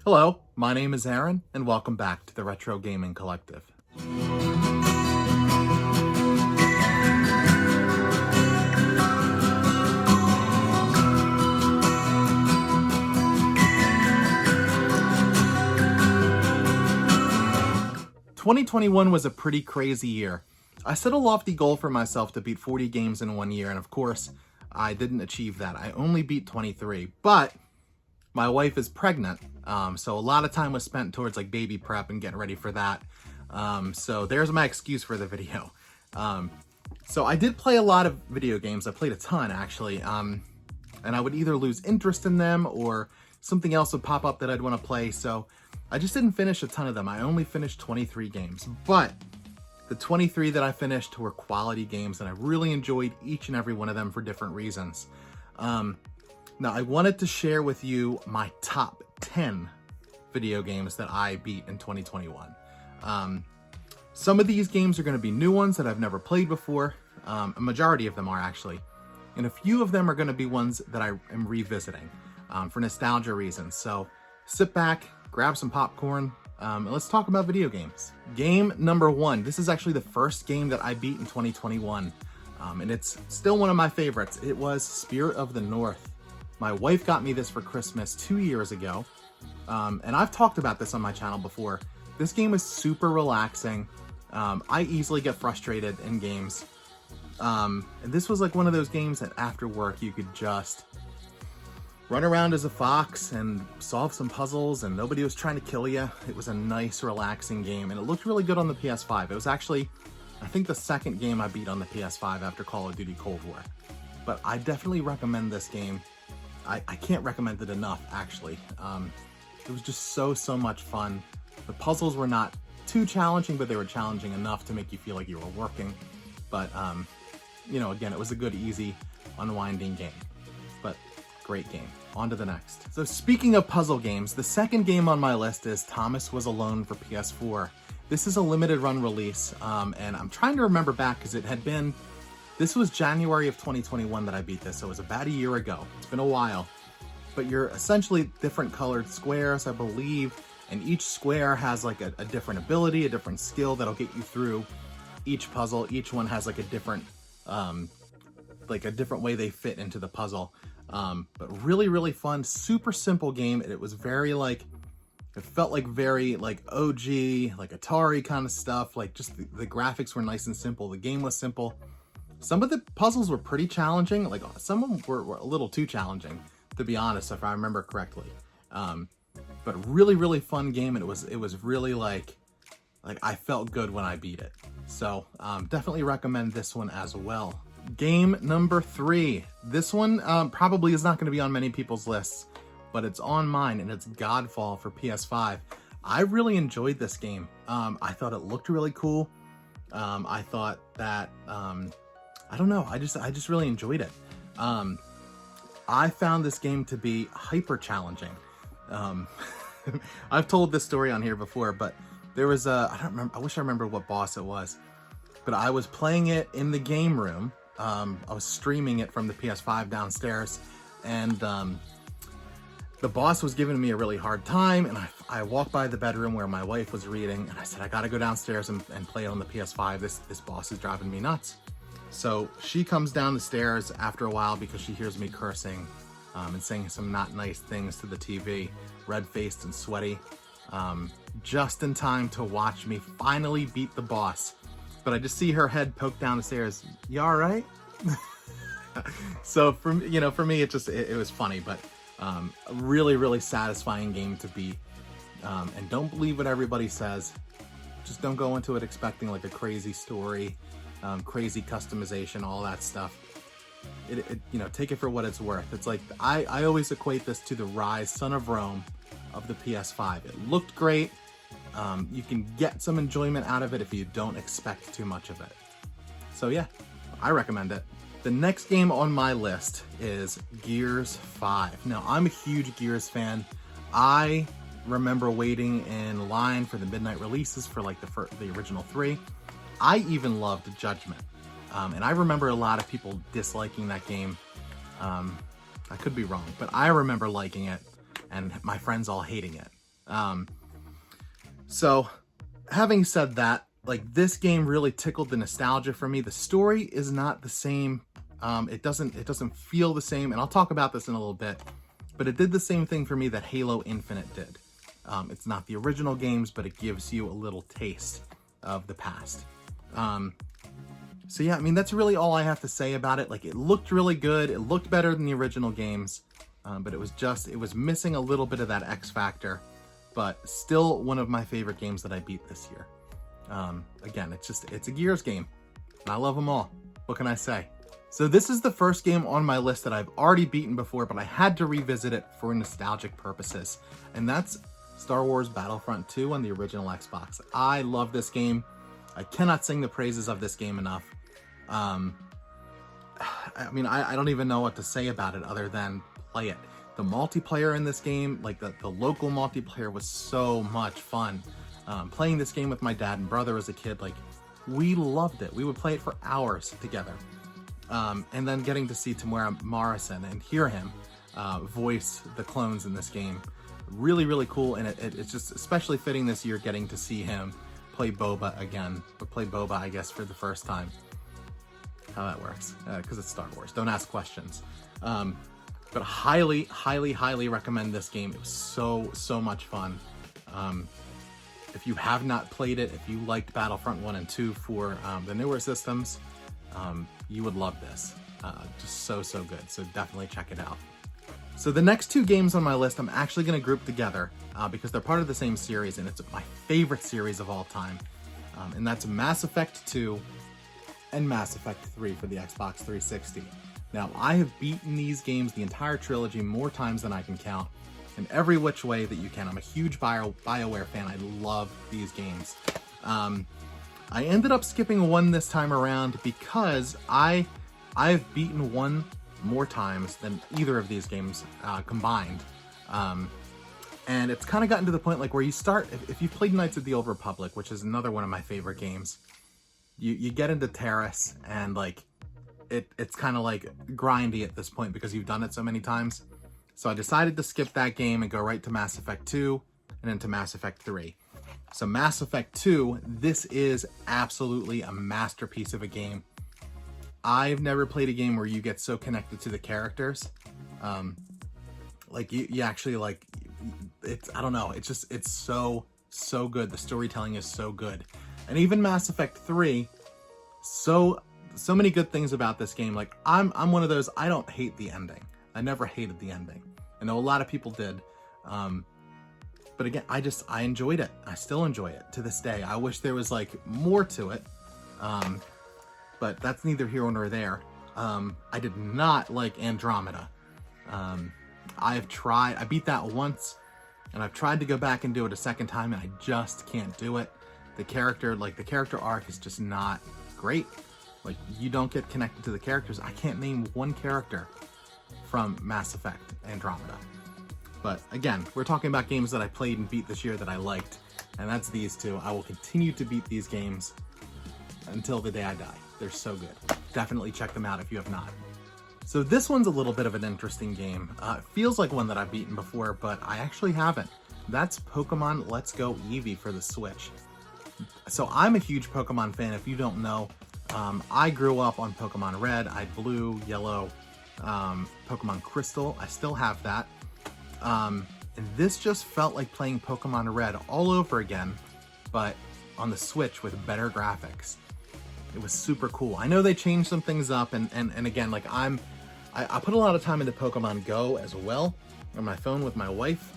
Hello, my name is Aaron, and welcome back to the Retro Gaming Collective. 2021 was a pretty crazy year. I set a lofty goal for myself to beat 40 games in 1 year, and of course, I didn't achieve that. I only beat 23, but my wife is pregnant, so a lot of time was spent towards like baby prep and getting ready for that. So there's my excuse for the video. So I did play a lot of video games. I played a ton, actually, and I would either lose interest in them or something else would pop up that I'd want to play, so I just didn't finish a ton of them. I only finished 23 games, but the 23 that I finished were quality games, and I really enjoyed each and every one of them for different reasons. Now, I wanted to share with you my top 10 video games that I beat in 2021. Some of these games are going to be new ones that I've never played before. A majority of them are, actually. And a few of them are going to be ones that I am revisiting for nostalgia reasons. So sit back, grab some popcorn, and let's talk about video games. Game number 1. This is actually the first game that I beat in 2021. And it's still one of my favorites. It was Spirit of the North. My wife got me this for Christmas 2 years ago. And I've talked about this on my channel before. This game is super relaxing. I easily get frustrated in games. And this was like one of those games that after work you could just run around as a fox and solve some puzzles and nobody was trying to kill you. It was a nice, relaxing game, and it looked really good on the PS5. It was actually, I think, the second game I beat on the PS5 after Call of Duty Cold War. But I definitely recommend this game. I can't recommend it enough, actually. It was just so much fun. The puzzles were not too challenging, but they were challenging enough to make you feel like you were working. But, you know, again, it was a good, easy, unwinding game. But great game. On to the next. So speaking of puzzle games, the second game on my list is Thomas Was Alone for PS4. This is a limited run release, and I'm trying to remember back because it had been, this was January of 2021 that I beat this, so it was about a year ago. It's been a while. But you're essentially different colored squares, I believe, and each square has like a different ability, a different skill that'll get you through each puzzle. Each one has like a different way they fit into the puzzle. But really fun, super simple game. It was very like, it felt like very like OG, like Atari kind of stuff. Like just the graphics were nice and simple. The game was simple. Some of the puzzles were pretty challenging. Like some of them were a little too challenging, to be honest, if I remember correctly. But really fun game. And it was really like I felt good when I beat it. So definitely recommend this one as well. Game number 3. This one probably is not going to be on many people's lists, but it's on mine, and it's Godfall for PS5. I really enjoyed this game. I thought it looked really cool. I thought that, I don't know, I just really enjoyed it. I found this game to be hyper challenging. I've told this story on here before, but there was I don't remember, I wish I remember what boss it was, but I was playing it in the game room. I was streaming it from the PS5 downstairs, and the boss was giving me a really hard time, and I walked by the bedroom where my wife was reading, and I said, I gotta go downstairs and play it on the PS5. This boss is driving me nuts. So she comes down the stairs after a while because she hears me cursing and saying some not nice things to the TV, red-faced and sweaty, just in time to watch me finally beat the boss. But I just see her head poke down the stairs. You all right? So for me, it was funny, but a really satisfying game to beat. And don't believe what everybody says. Just don't go into it expecting like a crazy story, crazy customization, all that stuff. Take it for what it's worth. It's like, I always equate this to the Rise Son of Rome of the PS5. It looked great. You can get some enjoyment out of it if you don't expect too much of it. So yeah, I recommend it. The next game on my list is Gears 5. Now, I'm a huge Gears fan. I remember waiting in line for the midnight releases for like the original 3. I even loved Judgment. And I remember a lot of people disliking that game. I could be wrong, but I remember liking it and my friends all hating it. So having said that, like, this game really tickled the nostalgia for me. The story is not the same. It doesn't feel the same, and I'll talk about this in a little bit, but it did the same thing for me that Halo Infinite did. It's not the original games, but it gives you a little taste of the past. So yeah, I mean, that's really all I have to say about it. Like, it looked really good. It looked better than the original games, but it was missing a little bit of that X factor, but still one of my favorite games that I beat this year. Again, it's a Gears game, and I love them all. What can I say? So this is the first game on my list that I've already beaten before, but I had to revisit it for nostalgic purposes, and that's Star Wars Battlefront 2 on the original Xbox. I love this game. I cannot sing the praises of this game enough. I mean, I don't even know what to say about it other than play it. The multiplayer in this game, like the local multiplayer, was so much fun. Playing this game with my dad and brother as a kid, like, we loved it. We would play it for hours together. And then getting to see Tamara Morrison and hear him voice the clones in this game, really, really cool. And it's just especially fitting this year, getting to see him play Boba again, but play Boba, I guess, for the first time. How that works, because it's Star Wars. Don't ask questions. But highly, highly, highly recommend this game. It was so much fun. If you have not played it, if you liked Battlefront 1 and 2 for the newer systems, you would love this. Just so good. So definitely check it out. So the next two games on my list I'm actually going to group together because they're part of the same series, and it's my favorite series of all time. And that's Mass Effect 2 and Mass Effect 3 for the Xbox 360. Now, I have beaten these games, the entire trilogy, more times than I can count, in every which way that you can. I'm a huge BioWare fan. I love these games. I ended up skipping one this time around because I've beaten one more times than either of these games combined. And it's kind of gotten to the point like where you start, if you've played Knights of the Old Republic, which is another one of my favorite games, you get into Terrace, and like it's kind of like grindy at this point because you've done it so many times. So I decided to skip that game and go right to Mass Effect 2 and into Mass Effect 3. So Mass Effect 2, this is absolutely a masterpiece of a game. I've never played a game where you get so connected to the characters. Like you actually like, I don't know, it's so good. The storytelling is so good. And even Mass Effect 3, so many good things about this game. Like I'm one of those, I don't hate the ending. I never hated the ending. I know a lot of people did. But again, I enjoyed it. I still enjoy it to this day. I wish there was like more to it. But that's neither here nor there. I did not like Andromeda. I beat that once, and I've tried to go back and do it a second time, and I just can't do it. The character arc is just not great. Like, you don't get connected to the characters. I can't name one character from Mass Effect Andromeda. But again, we're talking about games that I played and beat this year that I liked, and that's these two. I will continue to beat these games until the day I die. They're so good. Definitely check them out if you have not. So this one's a little bit of an interesting game. It feels like one that I've beaten before, but I actually haven't. That's Pokemon Let's Go Eevee for the Switch. So I'm a huge Pokemon fan, if you don't know. I grew up on Pokemon Red, Blue, Yellow, Pokemon Crystal. I still have that. And this just felt like playing Pokemon Red all over again, but on the Switch with better graphics. It was super cool. I know they changed some things up, and again, like I put a lot of time into Pokemon Go as well on my phone with my wife.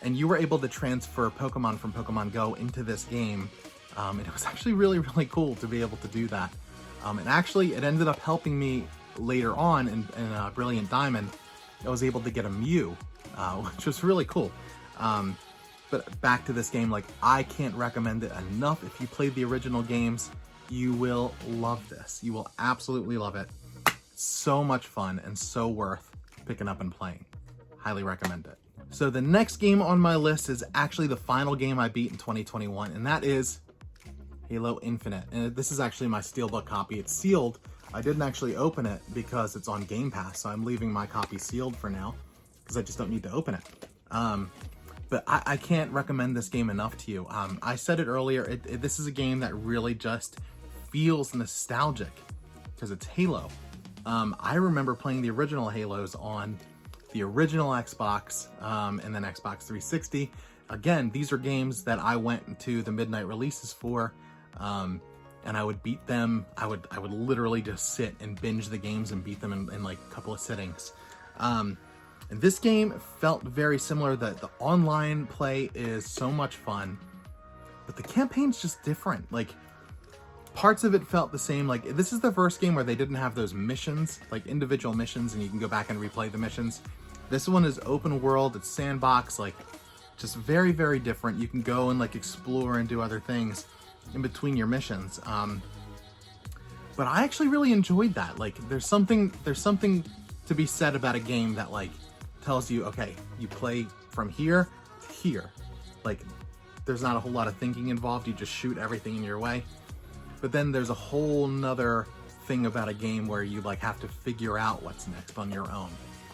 And you were able to transfer Pokemon from Pokemon Go into this game. And it was actually really, really cool to be able to do that. And actually, it ended up helping me later on in Brilliant Diamond. I was able to get a Mew, which was really cool. But back to this game, like, I can't recommend it enough. If you played the original games, you will love this. You will absolutely love it. So much fun and so worth picking up and playing. Highly recommend it. So the next game on my list is actually the final game I beat in 2021, and that is Halo Infinite. And this is actually my Steelbook copy. It's sealed. I didn't actually open it because it's on Game Pass, so I'm leaving my copy sealed for now because I just don't need to open it. But I can't recommend this game enough to you. I said it earlier, this is a game that really just feels nostalgic because it's Halo. I remember playing the original Halos on the original Xbox and then Xbox 360. Again, these are games that I went to the midnight releases for, and I would beat them. I would literally just sit and binge the games and beat them in like a couple of sittings. And this game felt very similar. The online play is so much fun, but the campaign's just different. Like, parts of it felt the same. Like, this is the first game where they didn't have those missions, like individual missions, and you can go back and replay the missions. This one is open world, it's sandbox, like, just very, very different. You can go and like explore and do other things in between your missions. But I actually really enjoyed that. Like, there's something to be said about a game that like tells you, okay, you play from here to here. Like, there's not a whole lot of thinking involved. You just shoot everything in your way. But then there's a whole nother thing about a game where you like have to figure out what's next on your own.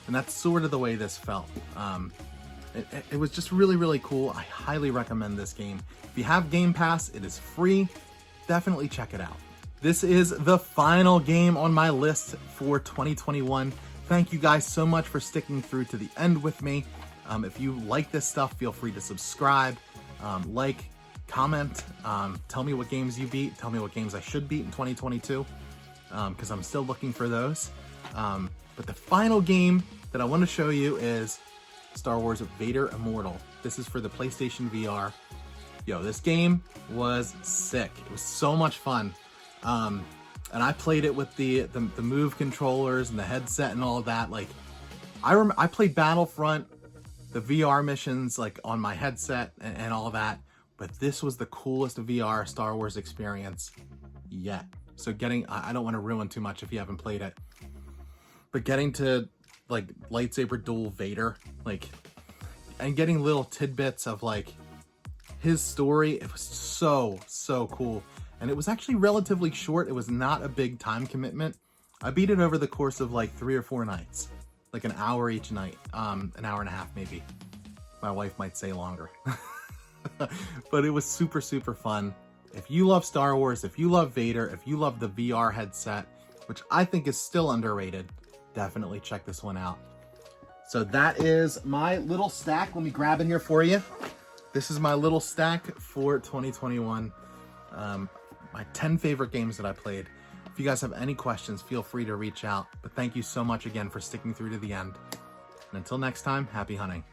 And that's sort of the way this felt. It was just really, really cool. I highly recommend this game. If you have Game Pass, it is free. Definitely check it out. This is the final game on my list for 2021. Thank you guys so much for sticking through to the end with me. If you like this stuff, feel free to subscribe, like, comment, tell me what games you beat, tell me what games I should beat in 2022, because I'm still looking for those. But the final game that I want to show you is Star Wars Vader Immortal. This is for the PlayStation VR. Yo, this game was sick. It was so much fun. And I played it with the Move controllers and the headset and all of that. Like, I played Battlefront, the VR missions, like on my headset and all of that. But this was the coolest VR Star Wars experience yet. So I don't want to ruin too much if you haven't played it, but getting to like lightsaber duel Vader, like, and getting little tidbits of like his story, it was so cool. And it was actually relatively short. It was not a big time commitment. I beat it over the course of like 3 or 4 nights, like an hour each night, an hour and a half maybe. My wife might say longer. But it was super fun. If you love Star Wars, if you love Vader, if you love the VR headset, which I think is still underrated, definitely check this one out. So that is my little stack. Let me grab in here for you. This is my little stack for 2021. My 10 favorite games that I played. If you guys have any questions, feel free to reach out. But thank you so much again for sticking through to the end. And until next time, happy hunting.